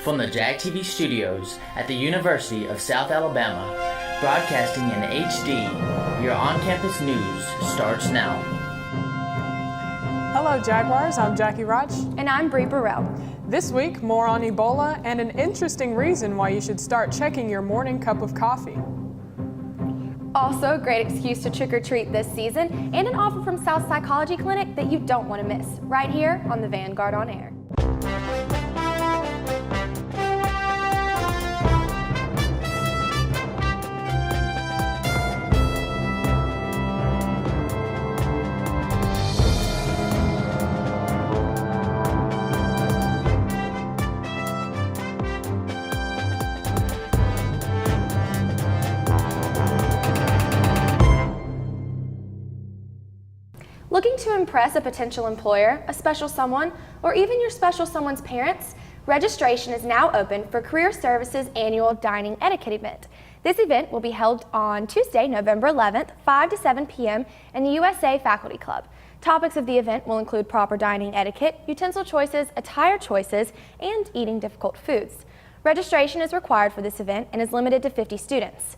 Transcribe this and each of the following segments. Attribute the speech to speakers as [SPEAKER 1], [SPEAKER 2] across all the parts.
[SPEAKER 1] from the JAG TV studios at the University of South Alabama, broadcasting in HD. Your on-campus news starts now.
[SPEAKER 2] Hello Jaguars, I'm Jackie Roch.
[SPEAKER 3] And I'm Bree Burrell.
[SPEAKER 2] This week, more on Ebola and an interesting reason why you should start checking your morning cup of coffee.
[SPEAKER 3] Also, a great excuse to trick-or-treat this season, and an offer from South Psychology Clinic that you don't want to miss, right here on the Vanguard On Air. Looking to impress a potential employer, a special someone, or even your special someone's parents? Registration is now open for Career Services' annual Dining Etiquette event. This event will be held on Tuesday, November 11th, 5 to 7 p.m. in the USA Faculty Club. Topics of the event will include proper dining etiquette, utensil choices, attire choices, and eating difficult foods. Registration is required for this event and is limited to 50 students.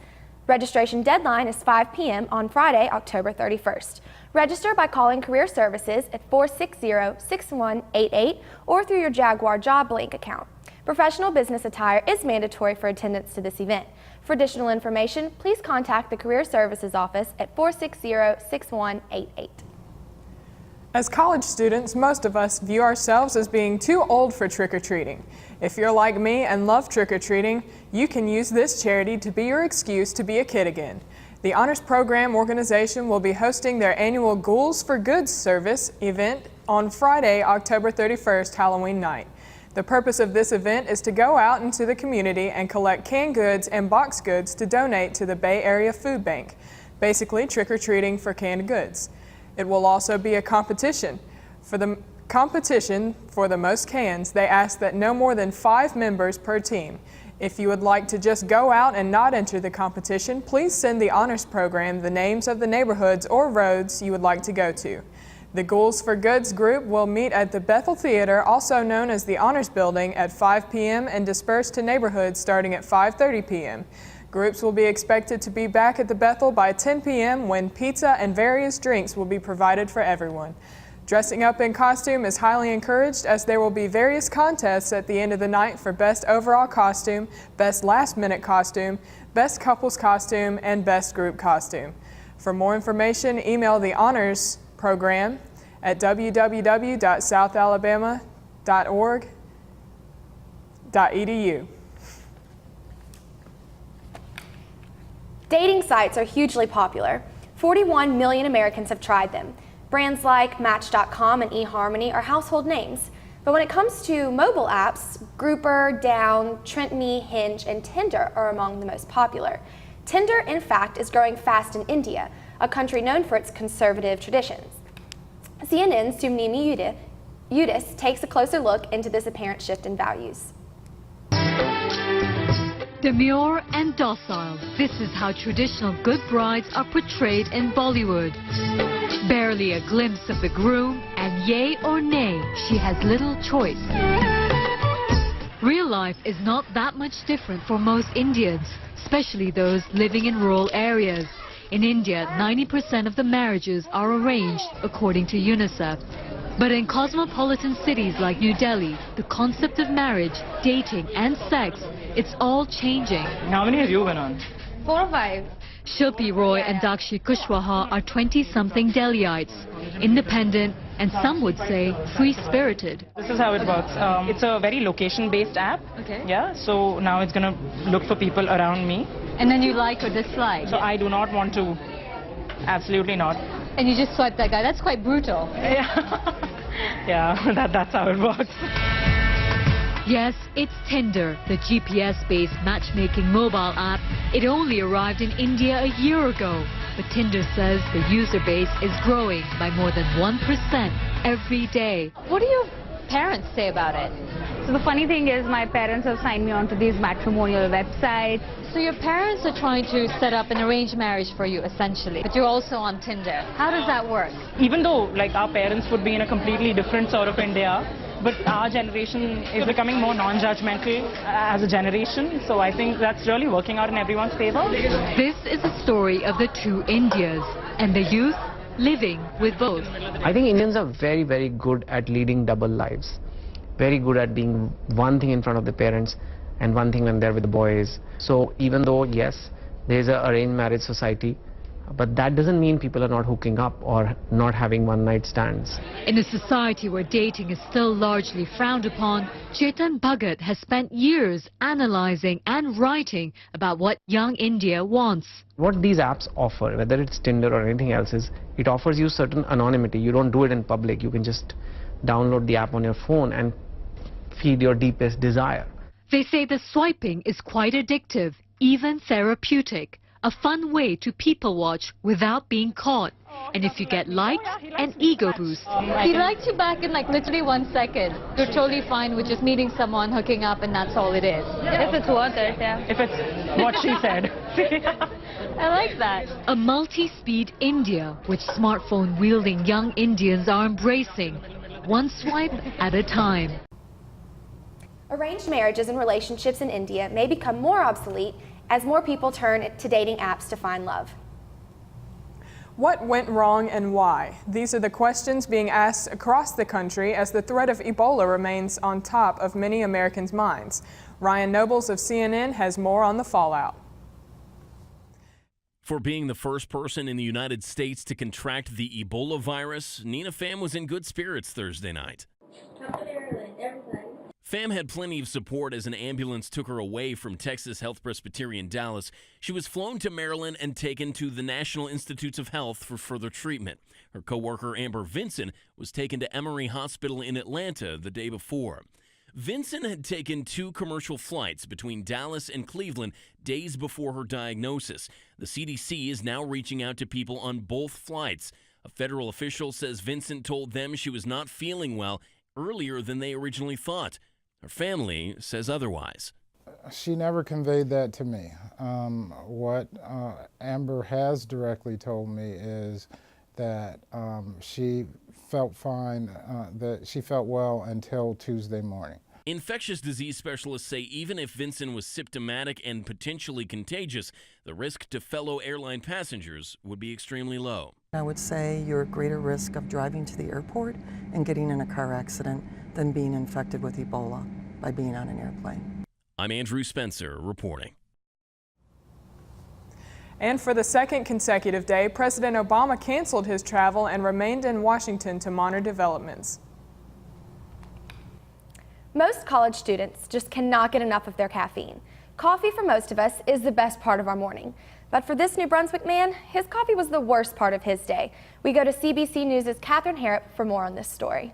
[SPEAKER 3] Registration deadline is 5 p.m. on Friday, October 31st. Register by calling Career Services at 460-6188 or through your Jaguar Job Link account. Professional business attire is mandatory for attendance to this event. For additional information, please contact the Career Services office at 460-6188.
[SPEAKER 2] As college students, most of us view ourselves as being too old for trick-or-treating. If you're like me and love trick-or-treating, you can use this charity to be your excuse to be a kid again. The Honors Program organization will be hosting their annual Ghouls for Goods service event on Friday, October 31st, Halloween night. The purpose of this event is to go out into the community and collect canned goods and boxed goods to donate to the Bay Area Food Bank, basically trick-or-treating for canned goods. It will also be a competition. For the competition for the most cans, they ask that no more than 5 members per team. If you would like to just go out and not enter the competition, please send the Honors Program the names of the neighborhoods or roads you would like to go to. The Ghouls for Goods group will meet at the Bethel Theater, also known as the Honors Building, at 5 p.m. and disperse to neighborhoods starting at 5:30 p.m. Groups will be expected to be back at the Bethel by 10 p.m. when pizza and various drinks will be provided for everyone. Dressing up in costume is highly encouraged, as there will be various contests at the end of the night for best overall costume, best last-minute costume, best couples costume, and best group costume. For more information, email the Honors Program at www.southalabama.org.edu.
[SPEAKER 3] Dating sites are hugely popular. 41 million Americans have tried them. Brands like Match.com and eHarmony are household names. But when it comes to mobile apps, Grouper, Down, TrentMe, Hinge, and Tinder are among the most popular. Tinder, in fact, is growing fast in India, a country known for its conservative traditions. CNN's Sumnimi Udis takes a closer look into this apparent shift in values.
[SPEAKER 4] Demure and docile, this is how traditional good brides are portrayed in Bollywood. Barely a glimpse of the groom, and yay or nay, she has little choice. Real life is not that much different for most Indians, especially those living in rural areas. In India, 90% of the marriages are arranged, according to UNICEF. But in cosmopolitan cities like New Delhi, the concept of marriage, dating, and sex, it's all changing.
[SPEAKER 5] How many have you been on?
[SPEAKER 3] 4 or 5.
[SPEAKER 4] Shilpi Roy and Dakshi Kushwaha are 20-something Delhiites, independent and some would say free-spirited.
[SPEAKER 5] This is how it works. It's a very location-based app.
[SPEAKER 4] Okay.
[SPEAKER 5] Yeah, so now it's going to look for people around me.
[SPEAKER 4] And then you like or dislike?
[SPEAKER 5] So I do not want to. Absolutely not.
[SPEAKER 4] And you just swipe that guy. That's quite brutal.
[SPEAKER 5] Yeah, yeah, that's how it works.
[SPEAKER 4] Yes, it's Tinder, the GPS-based matchmaking mobile app. It only arrived in India a year ago, but Tinder says the user base is growing by more than 1% every day. What do your parents say about it?
[SPEAKER 6] So the funny thing is my parents have signed me on to these matrimonial websites.
[SPEAKER 4] So your parents are trying to set up an arranged marriage for you, essentially, but you're also on Tinder. How does that work?
[SPEAKER 5] Even though, like, our parents would be in a completely different sort of India, But our generation is becoming more non-judgmental as a generation, so I think that's really working out in everyone's favor.
[SPEAKER 4] This is a story of the two Indias and the youth living with both.
[SPEAKER 7] I think Indians are very, very good at leading double lives. Very good at being one thing in front of the parents and one thing when they're with the boys. So even though, yes, there's an arranged marriage society, but that doesn't mean people are not hooking up or not having one-night stands.
[SPEAKER 4] In a society where dating is still largely frowned upon, Chetan Bhagat has spent years analyzing and writing about what young India wants.
[SPEAKER 7] What these apps offer, whether it's Tinder or anything else, is it offers you certain anonymity. You don't do it in public. You can just download the app on your phone and feed your deepest desire.
[SPEAKER 4] They say the swiping is quite addictive, even therapeutic. A fun way to people watch without being caught. And if you get likes, an ego boost.
[SPEAKER 8] He liked you back in like literally 1 second. You're totally fine with just meeting someone, hooking up, and that's all it is.
[SPEAKER 6] If it's worth it, yeah.
[SPEAKER 5] If it's what she said.
[SPEAKER 8] I like that.
[SPEAKER 4] A multi-speed India, which smartphone-wielding young Indians are embracing, one swipe at a time.
[SPEAKER 3] Arranged marriages and relationships in India may become more obsolete as more people turn to dating apps to find love.
[SPEAKER 2] What went wrong and why? These are the questions being asked across the country as the threat of Ebola remains on top of many Americans' minds. Ryan Nobles of CNN has more on the fallout.
[SPEAKER 9] For being the first person in the United States to contract the Ebola virus, Nina Pham was in good spirits Thursday night. Pham had plenty of support as an ambulance took her away from Texas Health Presbyterian Dallas. She was flown to Maryland and taken to the National Institutes of Health for further treatment. Her coworker Amber Vinson was taken to Emory Hospital in Atlanta the day before. Vinson had taken 2 commercial flights between Dallas and Cleveland days before her diagnosis. The CDC is now reaching out to people on both flights. A federal official says Vinson told them she was not feeling well earlier than they originally thought. Her family says otherwise.
[SPEAKER 10] She never conveyed that to me. What Amber has directly told me is that she felt fine, that she felt well until Tuesday morning.
[SPEAKER 9] Infectious disease specialists say even if Vinson was symptomatic and potentially contagious, the risk to fellow airline passengers would be extremely low.
[SPEAKER 11] I would say you're at greater risk of driving to the airport and getting in a car accident than being infected with Ebola by being on an airplane.
[SPEAKER 9] I'm Andrew Spencer reporting.
[SPEAKER 2] And for the second consecutive day, President Obama canceled his travel and remained in Washington to monitor developments.
[SPEAKER 3] Most college students just cannot get enough of their caffeine. Coffee for most of us is the best part of our morning. But for this New Brunswick man, his coffee was the worst part of his day. We go to CBC News' Catherine Harrop for more on this story.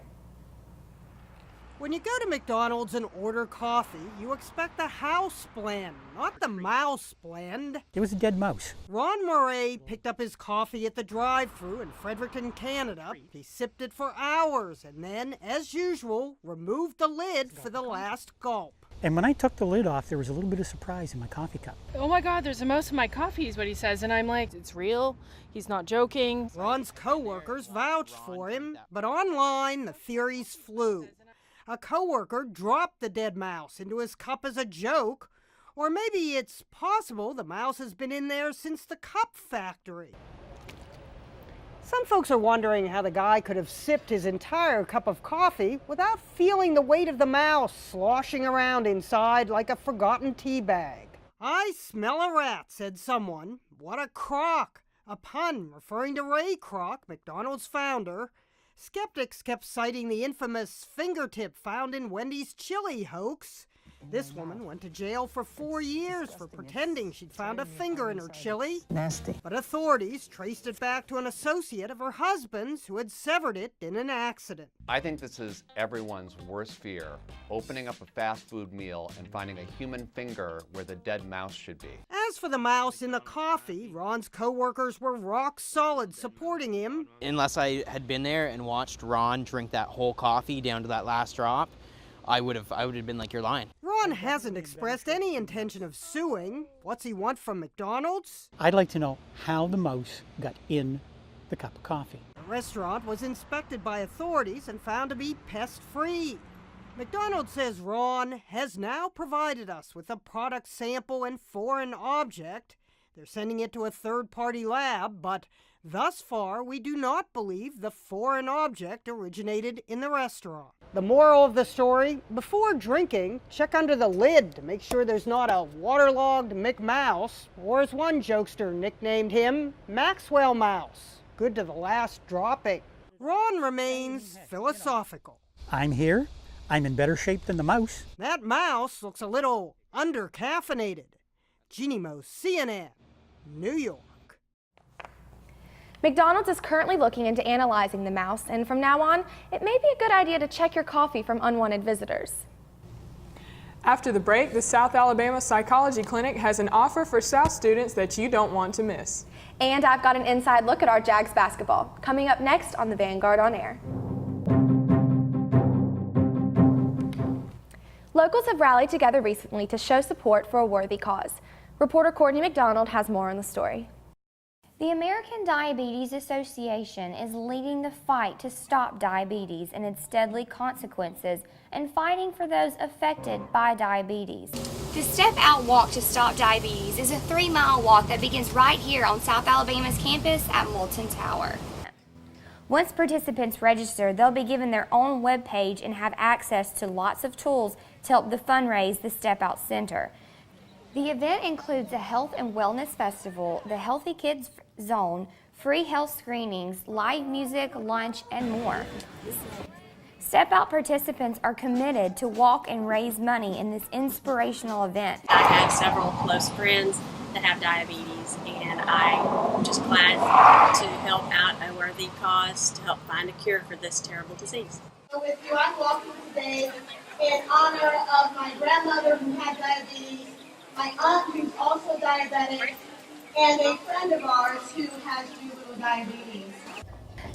[SPEAKER 12] When you go to McDonald's and order coffee, you expect the house blend, not the mouse blend.
[SPEAKER 13] It was a dead mouse.
[SPEAKER 12] Ron Murray picked up his coffee at the drive-thru in Fredericton, Canada. He sipped it for hours and then, as usual, removed the lid for the last gulp.
[SPEAKER 13] And when I took the lid off, there was a little bit of surprise in my coffee cup.
[SPEAKER 14] Oh my God, there's a mouse in my coffee is what he says. And I'm like, it's real. He's not joking.
[SPEAKER 12] Ron's co-workers vouched for him, but online the theories flew. A coworker dropped the dead mouse into his cup as a joke, or maybe it's possible the mouse has been in there since the cup factory. Some folks are wondering how the guy could have sipped his entire cup of coffee without feeling the weight of the mouse sloshing around inside like a forgotten tea bag. I smell a rat, said someone. What a crock! A pun referring to Ray Kroc, McDonald's founder. Skeptics kept citing the infamous fingertip found in Wendy's chili hoax. This woman went to jail for 4 years for pretending she'd found a finger in her chili.
[SPEAKER 11] Nasty.
[SPEAKER 12] But authorities traced it back to an associate of her husband's who had severed it in an accident.
[SPEAKER 15] I think this is everyone's worst fear, opening up a fast food meal and finding a human finger where the dead mouse should be.
[SPEAKER 12] As for the mouse in the coffee, Ron's co-workers were rock solid supporting him.
[SPEAKER 16] Unless I had been there and watched Ron drink that whole coffee down to that last drop, I would have been like, you're lying.
[SPEAKER 12] Ron hasn't expressed any intention of suing. What's he want from McDonald's?
[SPEAKER 13] I'd like to know how the mouse got in the cup of coffee.
[SPEAKER 12] The restaurant was inspected by authorities and found to be pest-free. McDonald's says Ron has now provided us with a product sample and foreign object. They're sending it to a third-party lab, but thus far we do not believe the foreign object originated in the restaurant. The moral of the story, before drinking, check under the lid to make sure there's not a waterlogged McMouse, or as one jokester nicknamed him, Maxwell Mouse. Good to the last dropping. Ron remains philosophical.
[SPEAKER 13] I'm here. I'm in better shape than the mouse.
[SPEAKER 12] That mouse looks a little under-caffeinated. Jeannie Mo, CNN, New York.
[SPEAKER 3] McDonald's is currently looking into analyzing the mouse, and from now on, it may be a good idea to check your coffee from unwanted visitors.
[SPEAKER 2] After the break, the South Alabama Psychology Clinic has an offer for South students that you don't want to miss.
[SPEAKER 3] And I've got an inside look at our Jags basketball, coming up next on the Vanguard On Air. Locals have rallied together recently to show support for a worthy cause. Reporter Courtney McDonald has more on the story.
[SPEAKER 17] The American Diabetes Association is leading the fight to stop diabetes and its deadly consequences and fighting for those affected by diabetes.
[SPEAKER 18] The Step Out Walk to Stop Diabetes is a 3-mile walk that begins right here on South Alabama's campus at Moulton Tower.
[SPEAKER 17] Once participants register, they'll be given their own web page and have access to lots of tools to help fundraise the Step Out Center. The event includes a health and wellness festival, the Healthy Kids Zone, free health screenings, live music, lunch, and more. Step Out participants are committed to walk and raise money in this inspirational event.
[SPEAKER 19] I have several close friends that have diabetes, and I'm just glad to help out a worthy cause to help find a cure for this terrible disease.
[SPEAKER 20] With you, I'm walking today in honor of my grandmother who had diabetes, my aunt who's also diabetic, and a friend of ours who has juvenile diabetes.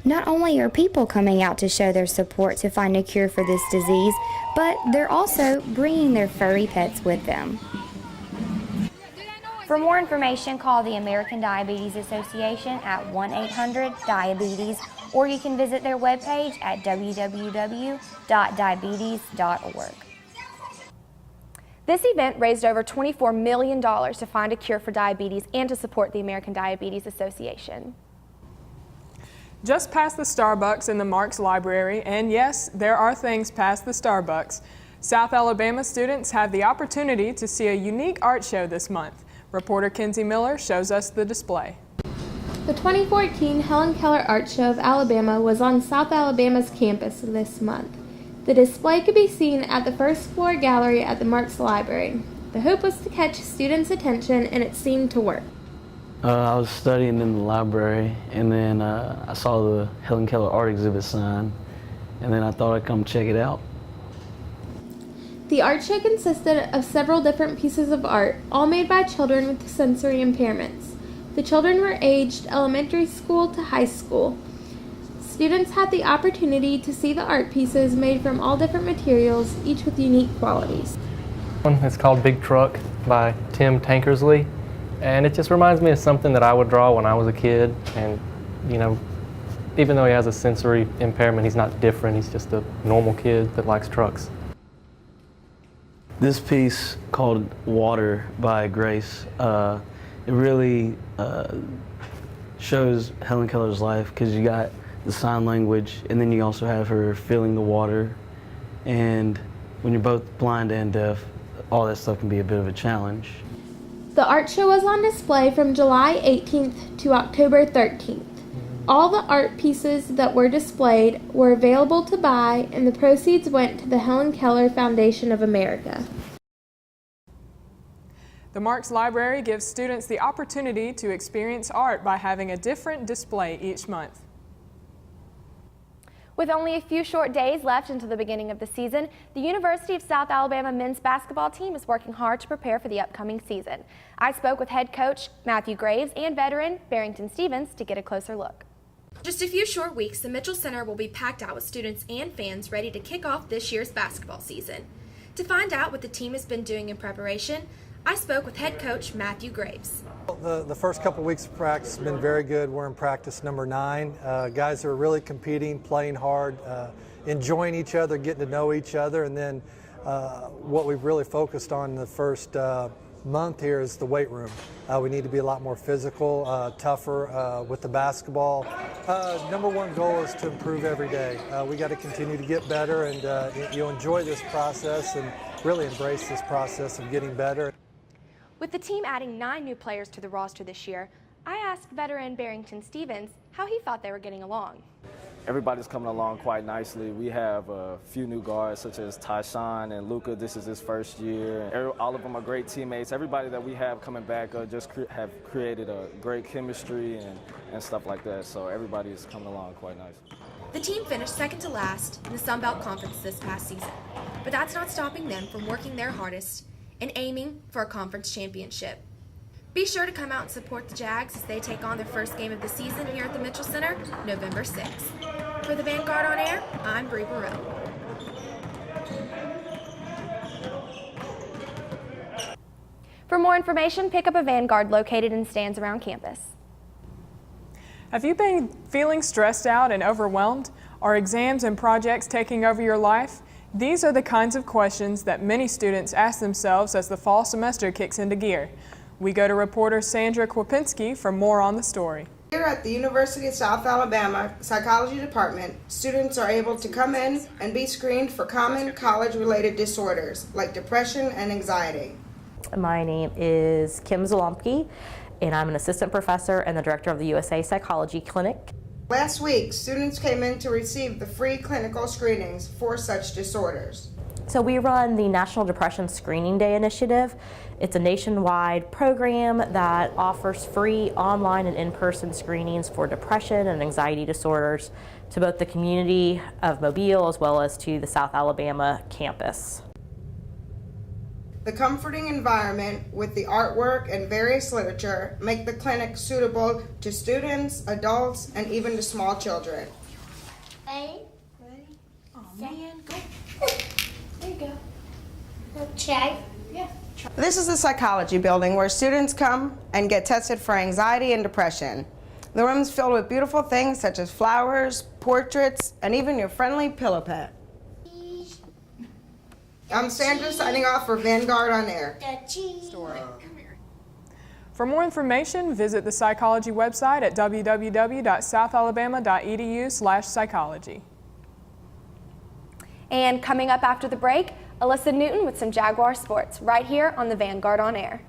[SPEAKER 17] Not only are people coming out to show their support to find a cure for this disease, but they're also bringing their furry pets with them. For more information, call the American Diabetes Association at 1-800-DIABETES, or you can visit their webpage at www.diabetes.org.
[SPEAKER 3] This event raised over $24 million to find a cure for diabetes and to support the American Diabetes Association.
[SPEAKER 2] Just past the Starbucks in the Marks Library, and yes, there are things past the Starbucks, South Alabama students have the opportunity to see a unique art show this month. Reporter Kenzie Miller shows us the display.
[SPEAKER 21] The 2014 Helen Keller Art Show of Alabama was on South Alabama's campus this month. The display could be seen at the first floor gallery at the Marks Library. The hope was to catch students' attention, and it seemed to work.
[SPEAKER 22] I was studying in the library, and then I saw the Helen Keller art exhibit sign, and then I thought I'd come check it out.
[SPEAKER 21] The art show consisted of several different pieces of art, all made by children with sensory impairments. The children were aged elementary school to high school. Students had the opportunity to see the art pieces made from all different materials, each with unique qualities.
[SPEAKER 23] It's called Big Truck by Tim Tankersley, and it just reminds me of something that I would draw when I was a kid. And you know, even though he has a sensory impairment, he's not different. He's just a normal kid that likes trucks.
[SPEAKER 22] This piece called Water by Grace, it really shows Helen Keller's life, because you got the sign language, and then you also have her feeling the water. And when you're both blind and deaf, all that stuff can be a bit of a challenge.
[SPEAKER 21] The art show was on display from July 18th to October 13th. All the art pieces that were displayed were available to buy, and the proceeds went to the Helen Keller Foundation of America.
[SPEAKER 2] The Marks Library gives students the opportunity to experience art by having a different display each month.
[SPEAKER 3] With only a few short days left until the beginning of the season, the University of South Alabama men's basketball team is working hard to prepare for the upcoming season. I spoke with head coach Matthew Graves and veteran Barrington Stevens to get a closer look. Just a few short weeks, the Mitchell Center will be packed out with students and fans ready to kick off this year's basketball season. To find out what the team has been doing in preparation, I spoke with head coach Matthew Graves.
[SPEAKER 24] The first couple of weeks of practice have been very good. We're in practice number 9. Guys are really competing, playing hard. enjoying each other, getting to know each other, and then what we've really focused on in the first month here is the weight room. We need to be a lot more physical, tougher with the basketball. Number one goal is to improve every day. We got to continue to get better, and you'll enjoy this process and really embrace this process of getting better.
[SPEAKER 3] With the team adding 9 new players to the roster this year, I asked veteran Barrington Stevens how he thought they were getting along.
[SPEAKER 1] Everybody's coming along quite nicely. We have a few new guards such as Tyshawn and Luca. This is his first year. All of them are great teammates. Everybody that we have coming back just have created a great chemistry and stuff like that. So everybody is coming along quite nice.
[SPEAKER 3] The team finished second to last in the Sun Belt Conference this past season, but that's not stopping them from working their hardest and aiming for a conference championship. Be sure to come out and support the Jags as they take on their first game of the season here at the Mitchell Center, November 6th. For the Vanguard On Air, I'm Bree Barreau. For more information, pick up a Vanguard located in stands around campus.
[SPEAKER 2] Have you been feeling stressed out and overwhelmed? Are exams and projects taking over your life? These are the kinds of questions that many students ask themselves as the fall semester kicks into gear. We go to reporter Sandra Kwapinski for more on the story.
[SPEAKER 5] Here at the University of South Alabama Psychology Department, students are able to come in and be screened for common college-related disorders like depression and anxiety.
[SPEAKER 6] My name is Kim Zalomke, and I'm an assistant professor and the director of the USA Psychology Clinic.
[SPEAKER 5] Last week, students came in to receive the free clinical screenings for such disorders.
[SPEAKER 6] So we run the National Depression Screening Day initiative. It's a nationwide program that offers free online and in-person screenings for depression and anxiety disorders to both the community of Mobile as well as to the South Alabama campus.
[SPEAKER 5] The comforting environment with the artwork and various literature make the clinic suitable to students, adults, and even to small children.
[SPEAKER 18] Ready? Oh man, go. There you go. Check. Yeah.
[SPEAKER 5] This is the psychology building where students come and get tested for anxiety and depression. The room is filled with beautiful things such as flowers, portraits, and even your friendly pillow pet. I'm Sandra signing off for Vanguard On Air.
[SPEAKER 2] For more information, visit the psychology website at www.southalabama.edu/psychology.
[SPEAKER 3] And coming up after the break, Alyssa Newton with some Jaguar sports right here on the Vanguard On Air.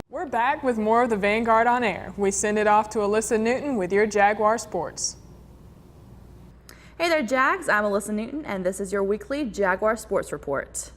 [SPEAKER 2] We're back with more of the Vanguard On Air. We send it off to Alyssa Newton with your Jaguar sports.
[SPEAKER 7] Hey there, Jags. I'm Alyssa Newton, and this is your weekly Jaguar Sports Report.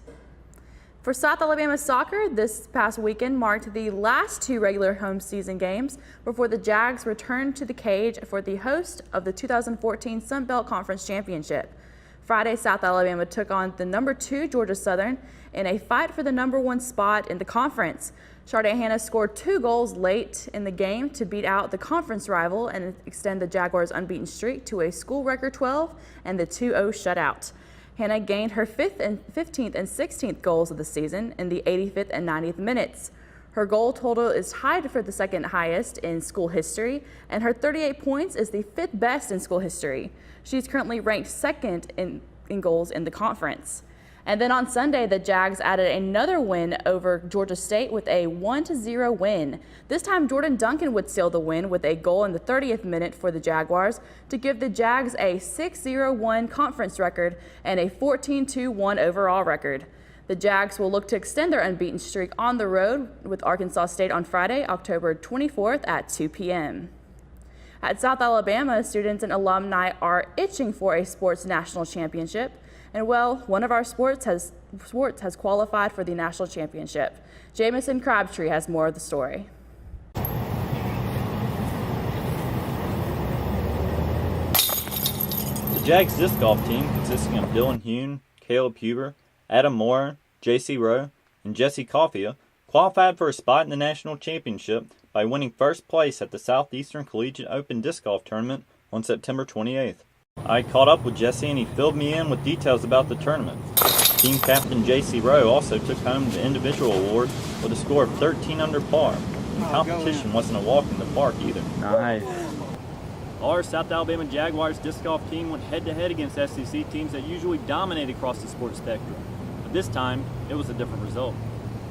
[SPEAKER 7] For South Alabama soccer, this past weekend marked the last 2 regular home season games before the Jags returned to the cage for the host of the 2014 Sun Belt Conference Championship. Friday, South Alabama took on the number 2 Georgia Southern in a fight for the number 1 spot in the conference. Sharday Hannah scored 2 goals late in the game to beat out the conference rival and extend the Jaguars' unbeaten streak to a school record 12 and the 2-0 shutout. Hannah gained her 5th and 15th and 16th goals of the season in the 85th and 90th minutes. Her goal total is tied for the second highest in school history, and her 38 points is the 5th best in school history. She's currently ranked 2nd in goals in the conference. And then on Sunday, the Jags added another win over Georgia State with a 1-0 win. This time, Jordan Duncan would seal the win with a goal in the 30th minute for the Jaguars to give the Jags a 6-0-1 conference record and a 14-2-1 overall record. The Jags will look to extend their unbeaten streak on the road with Arkansas State on Friday, October 24th at 2 p.m. At South Alabama, students and alumni are itching for a sports national championship. And well, one of our sports has qualified for the national championship. Jamison Crabtree has more of the story.
[SPEAKER 25] The Jags disc golf team, consisting of Dylan Hune, Caleb Huber, Adam Moore, J.C. Rowe, and Jesse Coffia, qualified for a spot in the national championship by winning first place at the Southeastern Collegiate Open Disc Golf Tournament on September 28th. I caught up with Jesse and he filled me in with details about the tournament. Team captain J.C. Rowe also took home the individual award with a score of 13 under par. The competition wasn't a walk in the park either. Nice. Our South Alabama Jaguars disc golf team went head-to-head against SEC teams that usually dominate across the sports spectrum. But this time, it was a different result.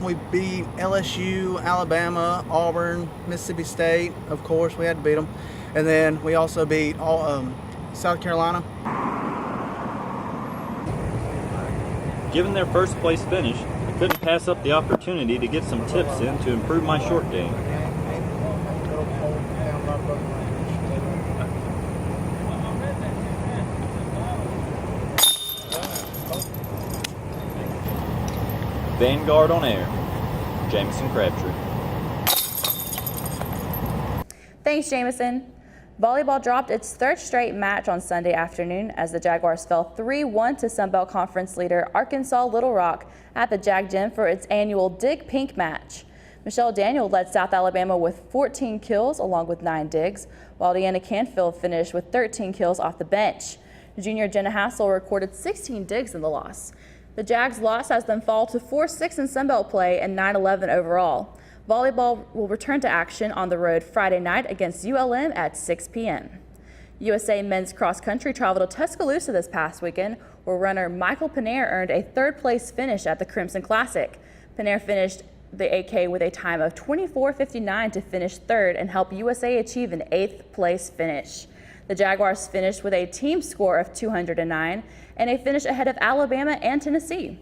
[SPEAKER 4] We beat LSU, Alabama, Auburn, Mississippi State. Of course, we had to beat them. And then we also beat South Carolina.
[SPEAKER 25] Given their first place finish, I couldn't pass up the opportunity to get some tips in to improve my short game. Vanguard On Air, Jamison Crabtree.
[SPEAKER 7] Thanks, Jamison. Volleyball dropped its third straight match on Sunday afternoon as the Jaguars fell 3-1 to Sunbelt Conference leader Arkansas Little Rock at the Jag Gym for its annual Dig Pink match. Michelle Daniel led South Alabama with 14 kills along with 9 digs, while Deanna Canfield finished with 13 kills off the bench. Junior Jenna Hassel recorded 16 digs in the loss. The Jags' loss has them fall to 4-6 in Sunbelt play and 9-11 overall. Volleyball will return to action on the road Friday night against ULM at 6 p.m. USA men's cross country traveled to Tuscaloosa this past weekend, where runner Michael Panare earned a third-place finish at the Crimson Classic. Panare finished the AK with a time of 24:59 to finish third and help USA achieve an 8th-place finish. The Jaguars finished with a team score of 209 and a finish ahead of Alabama and Tennessee.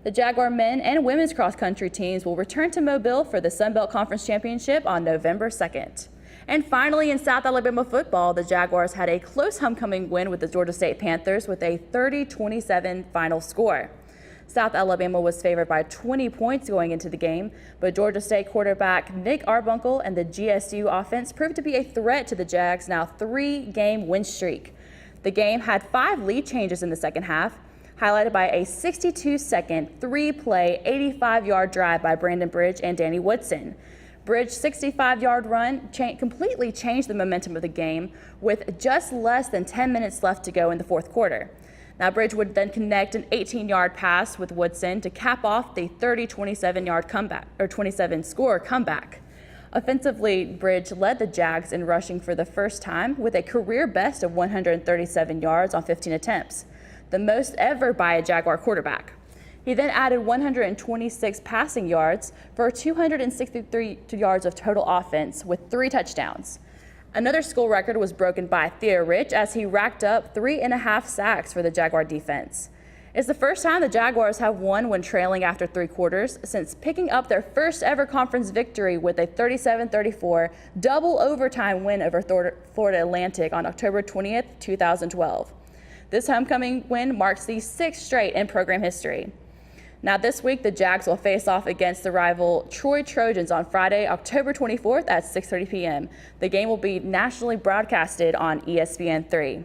[SPEAKER 7] The Jaguar men and women's cross-country teams will return to Mobile for the Sun Belt Conference Championship on November 2nd. And finally, in South Alabama football, the Jaguars had a close homecoming win with the Georgia State Panthers with a 30-27 final score. South Alabama was favored by 20 points going into the game, but Georgia State quarterback Nick Arbuncle and the GSU offense proved to be a threat to the Jags' now 3-game win streak. The game had 5 lead changes in the second half, highlighted by a 62-second, 3-play, 85-yard drive by Brandon Bridge and Danny Woodson. Bridge's 65-yard run completely changed the momentum of the game with just less than 10 minutes left to go in the fourth quarter. Now, Bridge would then connect an 18-yard pass with Woodson to cap off the 27-yard comeback, or 27-score comeback. Offensively, Bridge led the Jags in rushing for the first time with a career best of 137 yards on 15 attempts, the most ever by a Jaguar quarterback. He then added 126 passing yards for 263 yards of total offense with 3 touchdowns. Another school record was broken by Theo Rich as he racked up 3.5 sacks for the Jaguar defense. It's the first time the Jaguars have won when trailing after 3 quarters since picking up their first ever conference victory with a 37-34 double overtime win over Florida Atlantic on October 20th, 2012. This homecoming win marks the 6th straight in program history. Now this week, the Jags will face off against the rival Troy Trojans on Friday, October 24th at 6:30 p.m. The game will be nationally broadcasted on ESPN3.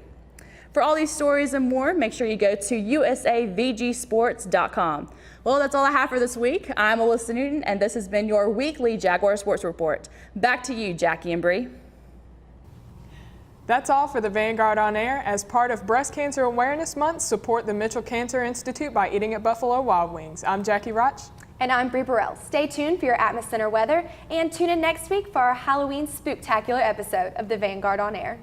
[SPEAKER 7] For all these stories and more, make sure you go to usavgsports.com. Well, that's all I have for this week. I'm Alyssa Newton, and this has been your weekly Jaguar Sports Report. Back to you, Jackie and Bree.
[SPEAKER 2] That's all for the Vanguard On Air. As part of Breast Cancer Awareness Month, support the Mitchell Cancer Institute by eating at Buffalo Wild Wings. I'm Jackie Roch.
[SPEAKER 3] And I'm Bree Burrell. Stay tuned for your Atmos Center weather and tune in next week for our Halloween spooktacular episode of the Vanguard On Air.